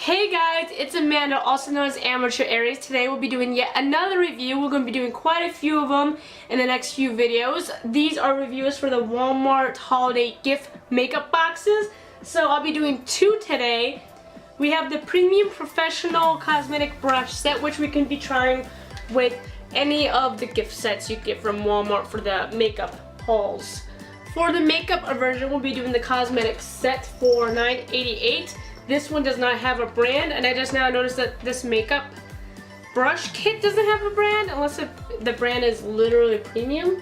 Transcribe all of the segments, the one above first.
Hey guys, it's Amanda, also known as Amateur Aries. Today we'll be doing yet another review. We're going to be doing quite a few of them in the next few videos. These are reviews for the Walmart holiday gift makeup boxes. So I'll be doing two today. We have the Premium Professional Cosmetic Brush Set, which we can be trying with any of the gift sets you get from Walmart for the makeup hauls. For the makeup version, we'll be doing the cosmetic set for $9.88. This one does not have a brand, and I just now noticed that this makeup brush kit doesn't have a brand unless the brand is literally premium,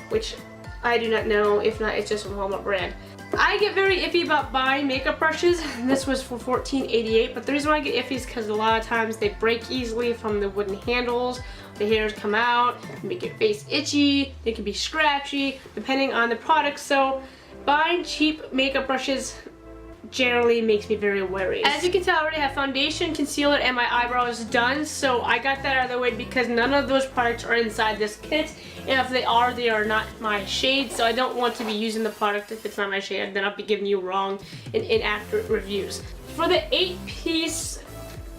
which I do not know. If not, it's just a Walmart brand. I get very iffy about buying makeup brushes. This was for $14.88, but the reason why I get iffy is because a lot of times they break easily from the wooden handles. The hairs come out, make your face itchy, they can be scratchy, depending on the product. So buying cheap makeup brushes generally makes me very wary. As you can tell, I already have foundation, concealer, and my eyebrows done, so I got that out of the way because none of those products are inside this kit, and if they are not my shade, so I don't want to be using the product if it's not my shade, then I'll be giving you wrong and inaccurate reviews. For the 8-piece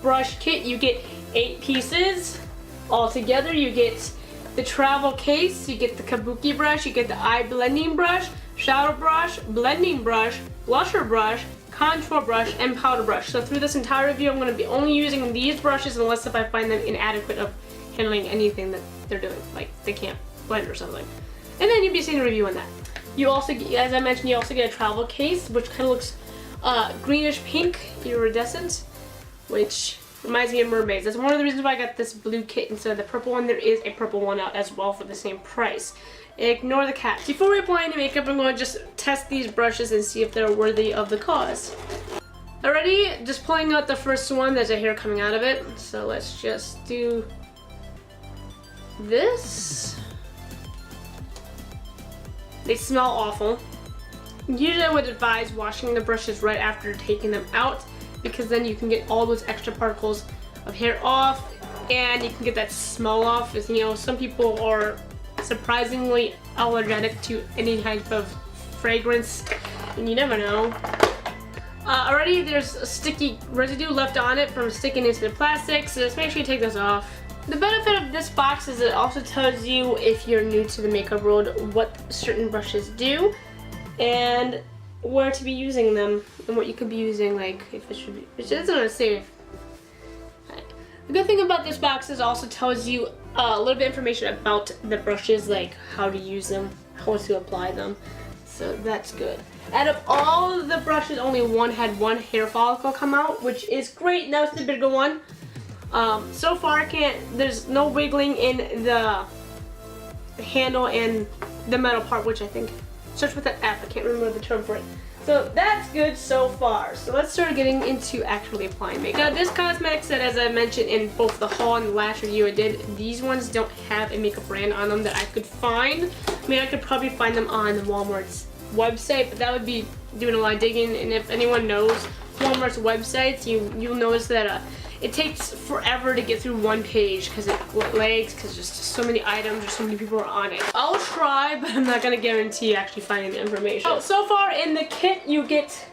brush kit, you get 8 pieces all together. You get the travel case, you get the kabuki brush, you get the eye blending brush, shadow brush, blending brush, blusher brush, contour brush, and powder brush. So through this entire review, I'm going to be only using these brushes unless if I find them inadequate of handling anything that they're doing, like they can't blend or something. And then you'll be seeing a review on that. You also, as I mentioned, you also get a travel case, which kind of looks greenish pink, iridescent, which reminds me of mermaids. That's one of the reasons why I got this blue kit instead of the purple one. There is a purple one out as well for the same price. Ignore the cat. Before we apply any makeup, I'm going to just test these brushes and see if they're worthy of the cause. Alrighty, just pulling out the first one. There's a hair coming out of it. So let's just do this. They smell awful. Usually I would advise washing the brushes right after taking them out, because then you can get all those extra particles of hair off and you can get that smell off. As you know, some people are surprisingly allergic to any type of fragrance, and you never know. Already there's a sticky residue left on it from sticking into the plastic, so just make sure you take this off. The benefit of this box is it also tells you, if you're new to the makeup world, what certain brushes do and where to be using them and what you could be using, like if it should be, it doesn't say. The good thing about this box is it also tells you a little bit of information about the brushes, like how to use them, how to apply them, so that's good. Out of all of the brushes, only one had one hair follicle come out, which is great. That was the bigger one. So far there's no wiggling in the handle and the metal part, which I think starts with an F. I can't remember the term for it. So that's good so far. So let's start getting into actually applying makeup. Now this cosmetic set, as I mentioned in both the haul and the last review I did, these ones don't have a makeup brand on them that I could find. I mean, I could probably find them on Walmart's website, but that would be doing a lot of digging. And if anyone knows Walmart's websites, you'll notice that it takes forever to get through one page because it lags, because there's just so many items or so many people are on it. I'll try, but I'm not going to guarantee actually finding the information. So far in the kit you get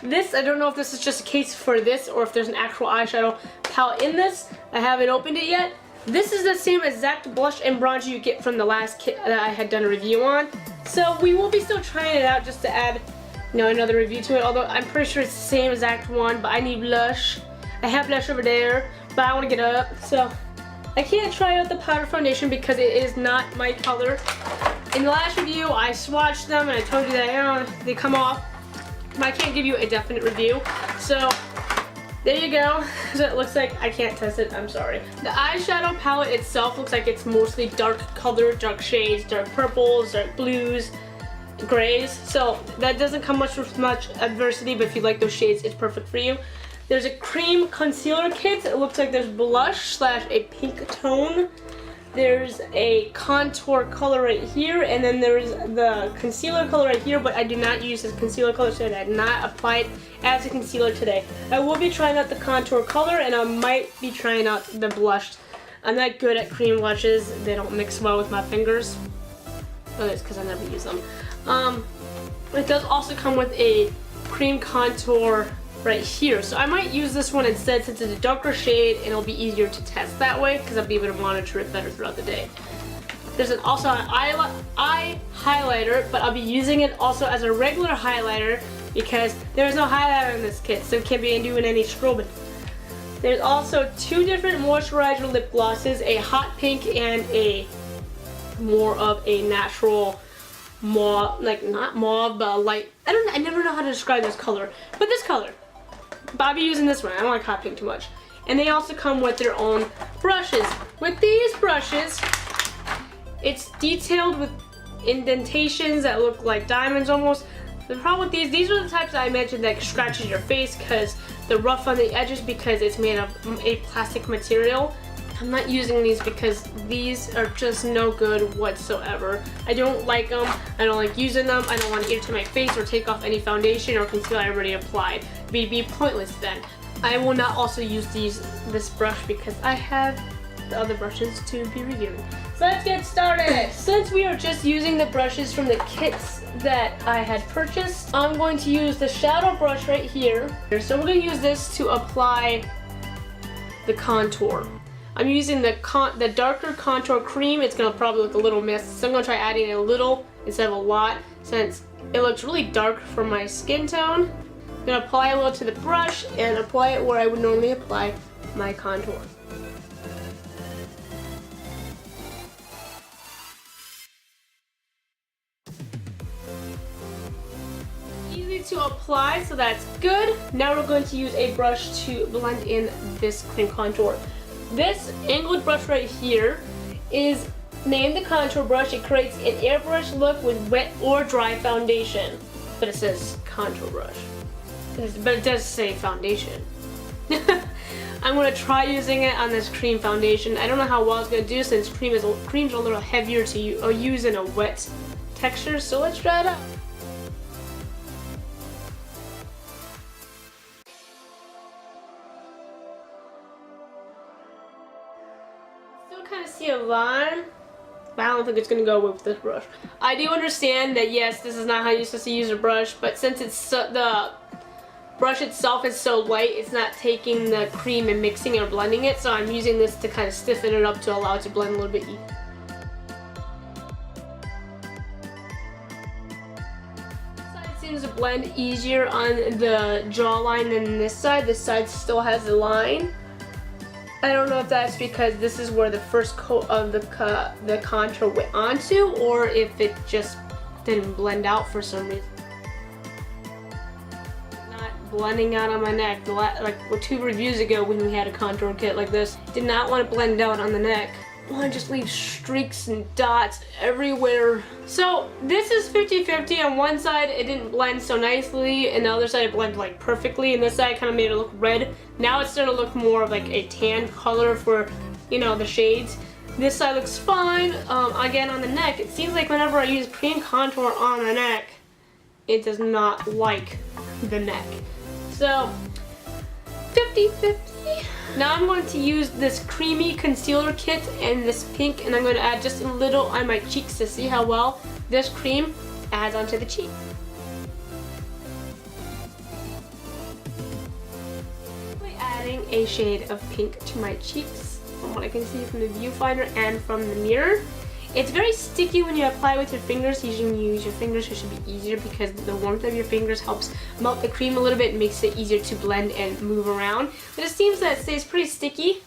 this. I don't know if this is just a case for this or if there's an actual eyeshadow palette in this. I haven't opened it yet. This is the same exact blush and bronzer you get from the last kit that I had done a review on. So we will be still trying it out just to add, another review to it, although I'm pretty sure it's the same exact one, but I need blush. I have blush over there, but I want to get up, so I can't try out the powder foundation because it is not my color. In the last review, I swatched them and I told you that they come off, but I can't give you a definite review. So there you go. So it looks like I can't test it. I'm sorry. The eyeshadow palette itself looks like it's mostly dark color, dark shades, dark purples, dark blues, grays. So that doesn't come with much adversity, but if you like those shades, it's perfect for you. There's a cream concealer kit. It looks like there's blush / a pink tone. There's a contour color right here, and then there's the concealer color right here, but I do not use this concealer color, so I did not apply it as a concealer today. I will be trying out the contour color, and I might be trying out the blush. I'm not good at cream blushes. They don't mix well with my fingers. Oh, it's because I never use them. It does also come with a cream contour right here. So I might use this one instead since it's a darker shade and it'll be easier to test that way because I'll be able to monitor it better throughout the day. There's also an eye highlighter, but I'll be using it also as a regular highlighter because there's no highlighter in this kit, so it can't be doing any strobing. There's also two different moisturizer lip glosses, a hot pink and a more of a natural mauve, like not mauve, but light. I never know how to describe this color, but this color. But I'll be using this one. I don't like hot pink too much. And they also come with their own brushes. With these brushes, it's detailed with indentations that look like diamonds almost. The problem with these are the types that I mentioned that scratches your face because they're rough on the edges because it's made of a plastic material. I'm not using these because these are just no good whatsoever. I don't like them. I don't like using them. I don't want to irritate my face or take off any foundation or concealer I already applied. It'd be pointless then. I will not also use this brush because I have the other brushes to be reviewing. So let's get started. Since we are just using the brushes from the kits that I had purchased, I'm going to use the shadow brush right here. So we're going to use this to apply the contour. I'm using the darker contour cream. It's going to probably look a little mist, so I'm going to try adding a little instead of a lot since it looks really dark for my skin tone. I'm going to apply a little to the brush and apply it where I would normally apply my contour. Easy to apply, so that's good. Now we're going to use a brush to blend in this cream contour. This angled brush right here is named the contour brush. It creates an airbrush look with wet or dry foundation. But it says contour brush. But it does say foundation. I'm going to try using it on this cream foundation. I don't know how well it's going to do since cream's a little heavier to use in a wet texture. So let's try it out. Kind of see a line, but I don't think it's going to go with this brush. I do understand that yes, this is not how you're supposed to use a brush, but since it's the brush itself is so light, it's not taking the cream and mixing it or blending it, so I'm using this to kind of stiffen it up to allow it to blend a little bit easier. This side seems to blend easier on the jawline than this side. This side still has a line. I don't know if that's because this is where the first coat of the contour went onto, or if it just didn't blend out for some reason. Not blending out on my neck. Like 2 reviews ago when we had a contour kit like this, did not want to blend out on the neck. I want to just leave streaks and dots everywhere. So this is 50-50. On one side it didn't blend so nicely, and the other side it blended like perfectly, and this side kind of made it look red. Now it's starting to look more of like a tan color for, you know, the shades. This side looks fine. Again, on the neck, it seems like whenever I use cream contour on the neck, it does not like the neck. So 50-50. Now I'm going to use this creamy concealer kit and this pink, and I'm going to add just a little on my cheeks to see how well this cream adds onto the cheek. Adding a shade of pink to my cheeks from what I can see from the viewfinder and from the mirror. It's very sticky when you apply with your fingers. Usually when you use your fingers, it should be easier because the warmth of your fingers helps melt the cream a little bit and makes it easier to blend and move around. But it seems that it stays pretty sticky.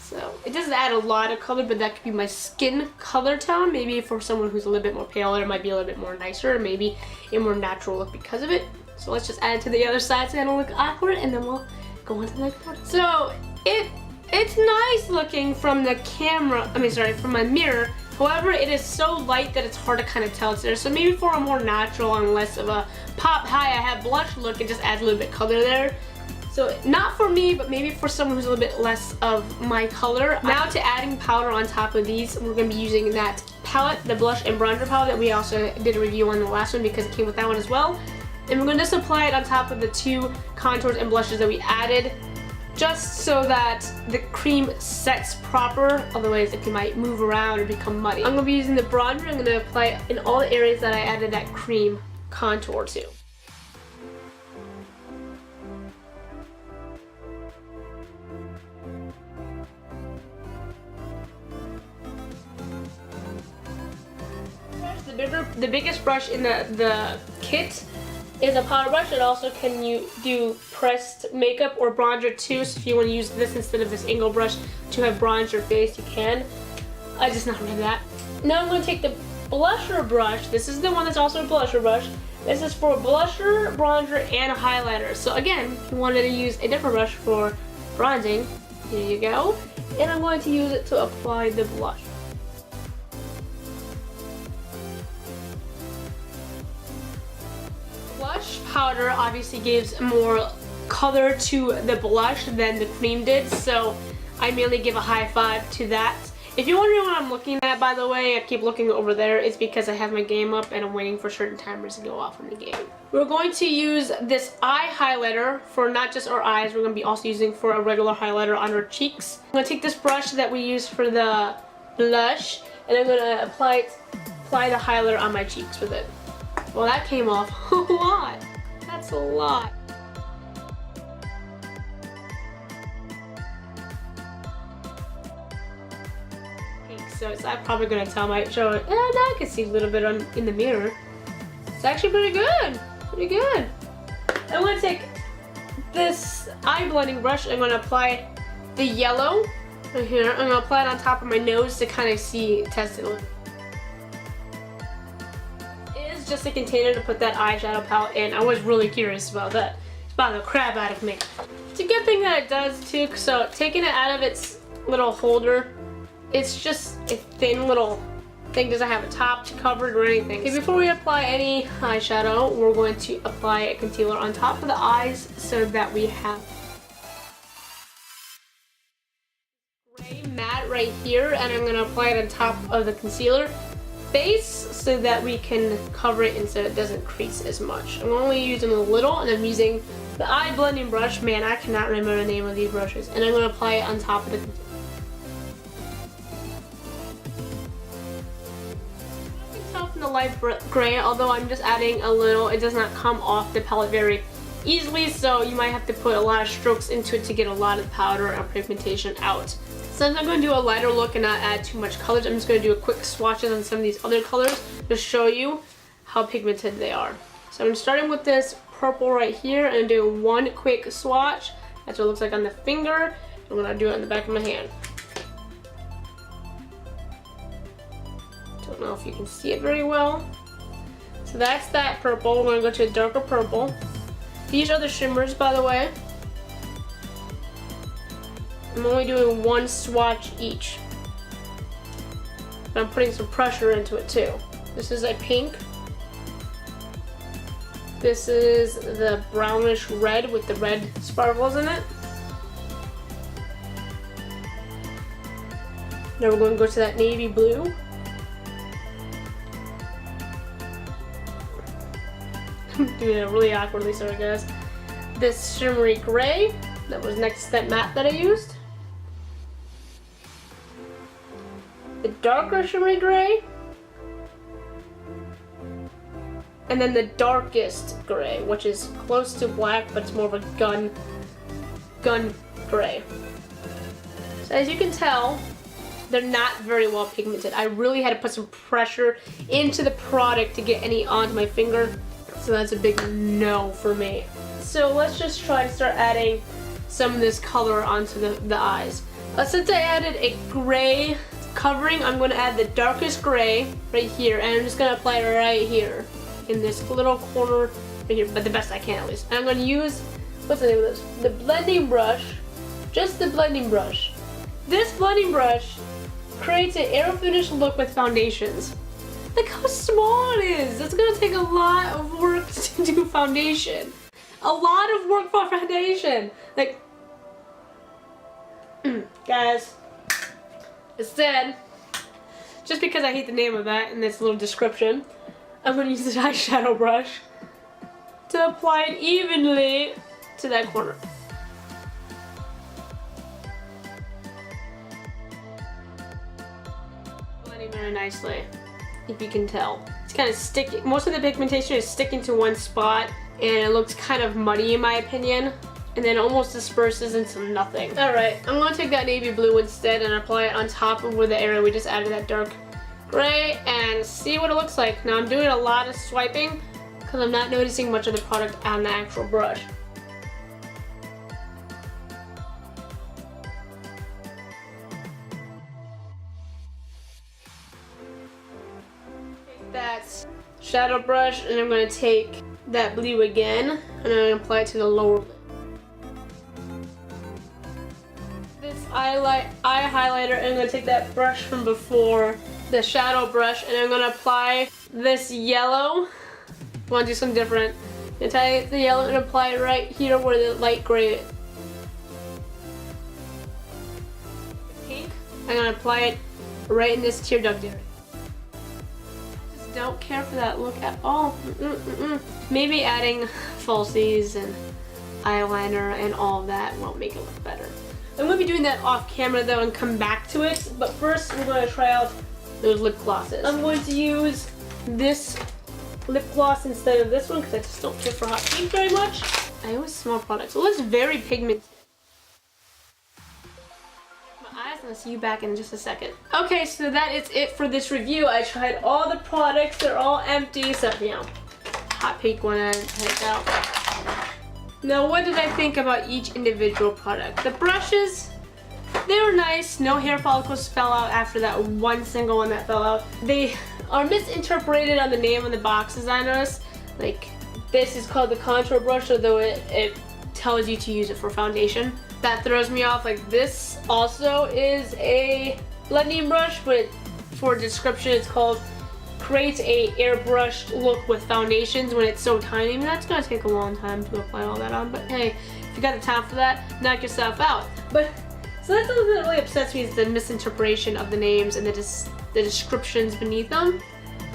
So it doesn't add a lot of color, but that could be my skin color tone. Maybe for someone who's a little bit more paler, it might be a little bit more nicer, or maybe a more natural look because of it. So let's just add it to the other side so I don't look awkward, and then we'll go on to the next part. So it's nice looking from the camera, from my mirror. However, it is so light that it's hard to kind of tell it's there. So maybe for a more natural and less of a pop, hi, I have blush look, it just adds a little bit color there. So not for me, but maybe for someone who's a little bit less of my color. Now to adding powder on top of these, we're going to be using that palette, the blush and bronzer palette that we also did a review on the last one because it came with that one as well. And we're going to just apply it on top of the 2 contours and blushes that we added, just so that the cream sets proper, otherwise it might move around or become muddy. I'm going to be using the bronzer. I'm going to apply it in all the areas that I added that cream contour to. The biggest brush in the kit is a powder brush. It also can you do pressed makeup or bronzer too. So if you want to use this instead of this angle brush to have bronze your face, you can. I just not really that. Now I'm going to take the blusher brush. This is the one that's also a blusher brush. This is for blusher, bronzer, and highlighter. So again, if you wanted to use a different brush for bronzing, here you go. And I'm going to use it to apply the blush. Blush powder obviously gives more color to the blush than the cream did, so I mainly give a high 5 to that. If you're wondering what I'm looking at, by the way, I keep looking over there, it's because I have my game up and I'm waiting for certain timers to go off in the game. We're going to use this eye highlighter for not just our eyes, we're going to be also using for a regular highlighter on our cheeks. I'm going to take this brush that we use for the blush and I'm going to apply the highlighter on my cheeks with it. Well, that came off a lot. That's a lot. So I'm probably gonna tell my show it. Now I can see a little bit in the mirror. It's actually pretty good. Pretty good. I'm gonna take this eye blending brush. I'm gonna apply the yellow right here. I'm gonna apply it on top of my nose to kind of test it a little. It is just a container to put that eyeshadow palette in. I was really curious about that. It's about the crap out of me. It's a good thing that it does too. So taking it out of its little holder. It's just a thin little thing, doesn't have a top covered or anything. Okay, before we apply any eyeshadow, we're going to apply a concealer on top of the eyes so that we have gray matte right here, and I'm going to apply it on top of the concealer base so that we can cover it and so it doesn't crease as much. I'm only using a little, and I'm using the eye blending brush. Man, I cannot remember the name of these brushes. And I'm going to apply it on top of the concealer. The light gray, although I'm just adding a little, it does not come off the palette very easily, so you might have to put a lot of strokes into it to get a lot of powder and pigmentation out. Since I'm going to do a lighter look and not add too much colors, I'm just going to do a quick swatches on some of these other colors to show you how pigmented they are. So I'm starting with this purple right here and doing one quick swatch. That's what it looks like on the finger. I'm going to do it on the back of my hand. Don't know if you can see it very well. So that's that purple. We're going to go to a darker purple. These are the shimmers, by the way. I'm only doing one swatch each. And I'm putting some pressure into it too. This is a pink. This is the brownish red with the red sparkles in it. Now we're going to go to that navy blue. I'm doing it really awkwardly, sorry guys. This shimmery gray that was next to that matte that I used. The darker shimmery gray. And then the darkest gray, which is close to black, but it's more of a gun gray. So as you can tell, they're not very well pigmented. I really had to put some pressure into the product to get any onto my finger. So that's a big no for me. So let's just try to start adding some of this color onto the eyes. Since I added a gray covering, I'm going to add the darkest gray right here, and I'm just going to apply it right here in this little corner right here, but the best I can at least. And I'm going to use, what's the name of this? The blending brush, just the blending brush. This blending brush creates an air finish look with foundations. Look how small it is. It's gonna take a lot of work to do foundation. A lot of work for foundation. Like, guys, instead, just because I hate the name of that in this little description, I'm gonna use this eyeshadow brush to apply it evenly to that corner. Blending very nicely. If you can tell. It's kind of sticky. Most of the pigmentation is sticking to one spot and it looks kind of muddy in my opinion, and then almost disperses into nothing. Alright, I'm going to take that navy blue instead and apply it on top of where the area we just added that dark gray and see what it looks like. Now I'm doing a lot of swiping because I'm not noticing much of the product on the actual brush. Take that shadow brush and I'm going to take that blue again and I'm going to apply it to the lower lid. This eye highlighter, and I'm going to take that brush from before, the shadow brush, and I'm going to apply this yellow. I want to do something different. I'm going to take the yellow and apply it right here where the light gray is. Pink, I'm going to apply it right in this tear duct area. I just don't care for that look at all. Maybe adding falsies and eyeliner and all of that won't make it look better. I'm going to be doing that off camera though and come back to it, but first we're going to try out those lip glosses. I'm going to use this lip gloss instead of this one because I just don't care for hot pink very much. I always smell products. It looks very pigmented. My eyes, and I'll see you back in just a second. Okay, so that is it for this review. I tried all the products. They're all empty except, you know, hot pink one I take out. Now, what did I think about each individual product? The brushes, they were nice. No hair follicles fell out after that one single one that fell out. They are misinterpreted on the name on the boxes, I noticed. Like, this is called the contour brush, although it tells you to use it for foundation. That throws me off. Like, this also is a blending brush, but for description, it's called creates a airbrushed look with foundations when it's so tiny. I mean, that's gonna take a long time to apply all that on, but hey, if you got the time for that, knock yourself out. But so that's something that really upsets me, is the misinterpretation of the names and the descriptions beneath them.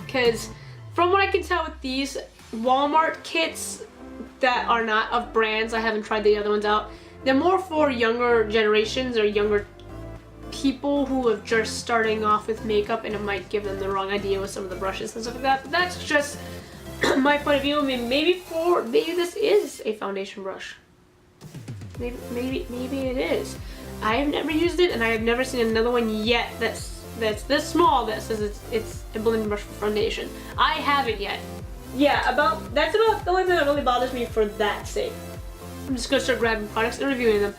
Because from what I can tell with these Walmart kits that are not of brands, I haven't tried the other ones out, they're more for younger generations or younger people who are just starting off with makeup, and it might give them the wrong idea with some of the brushes and stuff like that. But that's just my point of view. I mean, maybe this is a foundation brush. Maybe it is. I have never used it, and I have never seen another one yet that's this small that says it's a blending brush for foundation. I haven't yet. Yeah, that's about the only thing that really bothers me for that sake. I'm just gonna start grabbing products and reviewing them.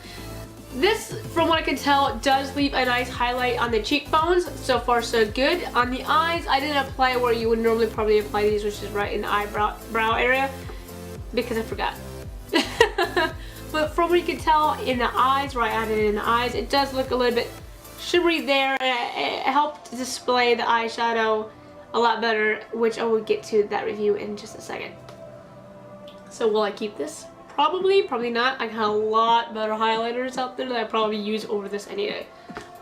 This, from what I can tell, does leave a nice highlight on the cheekbones. So far, so good. On the eyes, I didn't apply where you would normally probably apply these, which is right in the brow area, because I forgot. But from what you can tell in the eyes, where I added it in the eyes, it does look a little bit shimmery there. It helped display the eyeshadow a lot better, which I will get to that review in just a second. So will I keep this? Probably, probably not. I got a lot better highlighters out there that I probably use over this any day.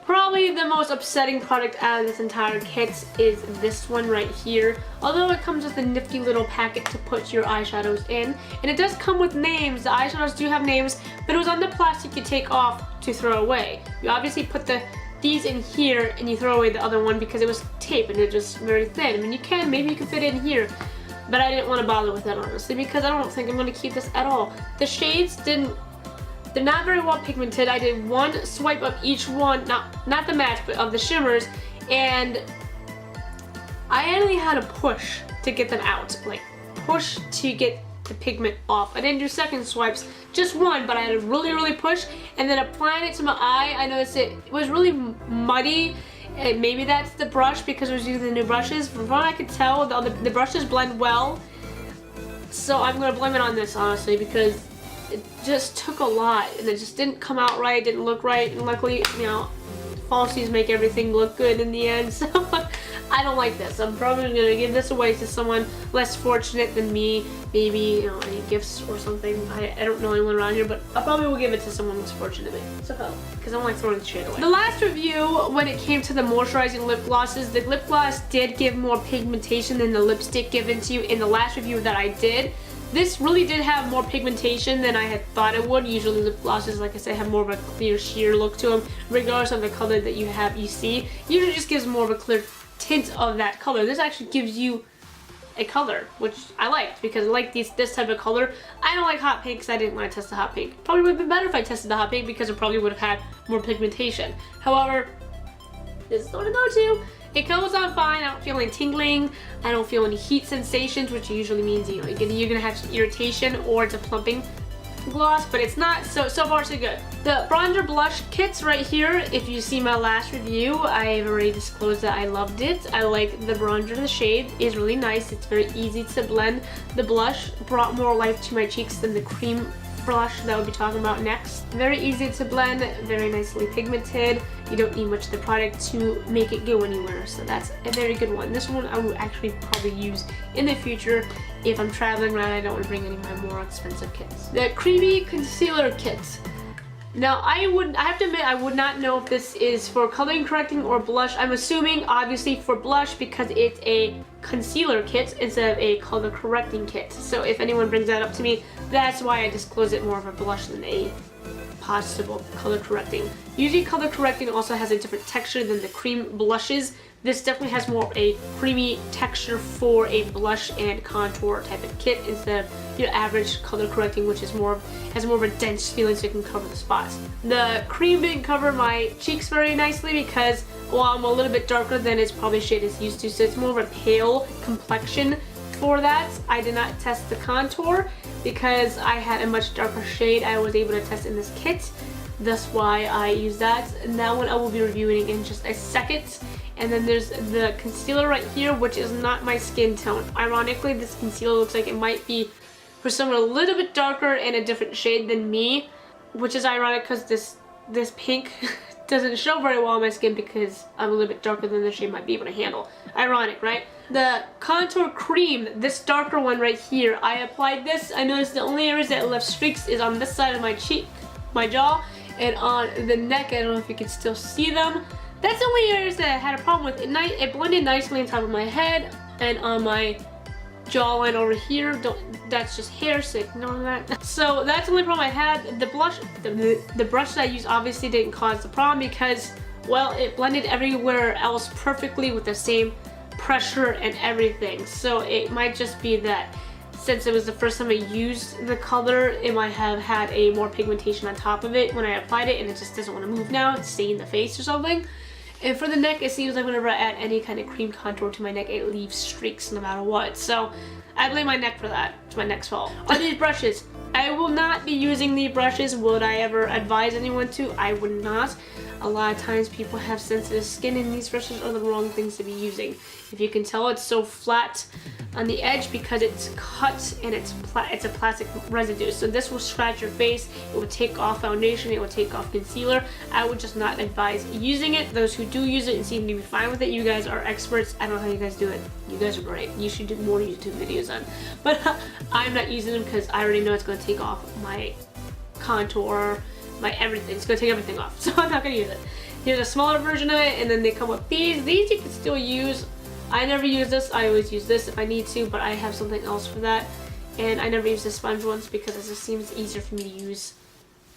Probably the most upsetting product out of this entire kit is this one right here. Although it comes with a nifty little packet to put your eyeshadows in. And it does come with names. The eyeshadows do have names, but it was on the plastic you take off to throw away. You obviously put these in here and you throw away the other one because it was tape and it's just very thin. I mean, maybe you can fit it in here. But I didn't want to bother with that, honestly, because I don't think I'm going to keep this at all. The shades they're not very well pigmented. I did one swipe of each one, not the match, but of the shimmers, and I only had to push to get them out. Like, push to get the pigment off. I didn't do second swipes, just one, but I had to really, really push, and then applying it to my eye, I noticed it was really muddy. And maybe that's the brush because I was using the new brushes. From what I could tell, the brushes blend well. So I'm going to blame it on this, honestly, because it just took a lot and it just didn't come out right, didn't look right. And luckily, you know, falsies make everything look good in the end. So I don't like this. I'm probably going to give this away to someone less fortunate than me. Maybe, you know, any gifts or something. I don't know anyone around here, but I probably will give it to someone less fortunate than me. So, because I don't like throwing the shit away. The last review, when it came to the moisturizing lip glosses, the lip gloss did give more pigmentation than the lipstick given to you in the last review that I did. This really did have more pigmentation than I had thought it would. Usually lip glosses, like I said, have more of a clear sheer look to them, regardless of the color that you see. Usually just gives more of a clear tint of that color. This actually gives you a color, which I liked because I like this type of color. I don't like hot pink because I didn't want to test the hot pink. Probably would have been better if I tested the hot pink because it probably would have had more pigmentation. However, this is what I go to. It goes on fine. I don't feel any tingling. I don't feel any heat sensations, which usually means, you know, you're gonna have some irritation or it's a plumping gloss, but it's not. So far so good. The bronzer blush kits right here, if you see my last review, I've already disclosed that I loved it. I like the bronzer. The shade is really nice. It's very easy to blend. The blush brought more life to my cheeks than the cream blush that we'll be talking about next. Very easy to blend, very nicely pigmented. You don't need much of the product to make it go anywhere, so that's a very good one. This one I will actually probably use in the future if I'm traveling around. I don't want to bring any of my more expensive kits. The creamy concealer kit. Now I have to admit, I would not know if this is for coloring correcting or blush. I'm assuming obviously for blush because it's a concealer kit instead of a color correcting kit. So if anyone brings that up to me, that's why I disclose it more of a blush than a possible color correcting. Usually color correcting also has a different texture than the cream blushes. This definitely has more of a creamy texture for a blush and contour type of kit instead of your average color correcting, which is has more of a dense feeling so you can cover the spots. The cream didn't cover my cheeks very nicely because, well, I'm a little bit darker than its probably shade is used to, so it's more of a pale complexion for that. I did not test the contour because I had a much darker shade I was able to test in this kit. That's why I use that. And that one I will be reviewing in just a second. And then there's the concealer right here, which is not my skin tone. Ironically, this concealer looks like it might be for someone a little bit darker and a different shade than me, which is ironic because this pink doesn't show very well on my skin because I'm a little bit darker than the shade might be able to handle. Ironic, right? The contour cream, this darker one right here, I applied this. I noticed the only areas that left streaks is on this side of my cheek, my jaw, and on the neck. I don't know if you can still see them. That's the only areas that I had a problem with. It blended nicely on top of my head and on my jawline over here. That's just hair, so ignore that. So that's the only problem I had. The blush, the brush that I used obviously didn't cause the problem because, well, it blended everywhere else perfectly with the same pressure and everything. So it might just be that since it was the first time I used the color, it might have had a more pigmentation on top of it when I applied it, and it just doesn't want to move now. It's staying in the face or something. And for the neck, it seems like whenever I add any kind of cream contour to my neck, it leaves streaks no matter what. So I blame my neck for that. It's my neck's fault. On these brushes, I will not be using these brushes. Would I ever advise anyone to? I would not. A lot of times people have sensitive skin and these brushes are the wrong things to be using. If you can tell, it's so flat on the edge because it's cut and it's a plastic residue. So this will scratch your face, it will take off foundation, it will take off concealer. I would just not advise using it. Those who do use it and seem to be fine with it, you guys are experts. I don't know how you guys do it. You guys are great. You should do more YouTube videos on. But I'm not using them because I already know it's going to take off my contour, my everything. It's going to take everything off. So I'm not going to use it. Here's a smaller version of it, and then they come with these. These you can still use. I never use this. I always use this if I need to, but I have something else for that. And I never use the sponge ones because it just seems easier for me to use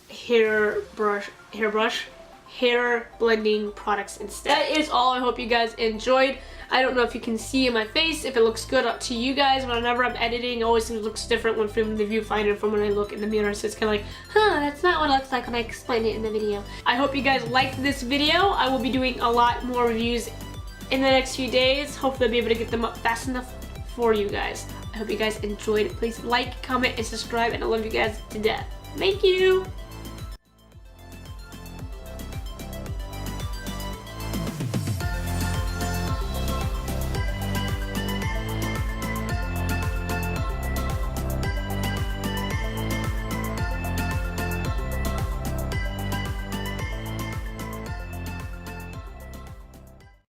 hair blending products instead. That is all. I hope you guys enjoyed. I don't know if you can see in my face, if it looks good up to you guys. Whenever I'm editing, it always looks different when filming the viewfinder from when I look in the mirror. So it's kind of like, that's not what it looks like when I explain it in the video. I hope you guys liked this video. I will be doing a lot more reviews in the next few days. Hopefully I'll be able to get them up fast enough for you guys. I hope you guys enjoyed it. Please like, comment, and subscribe, and I love you guys to death. Thank you!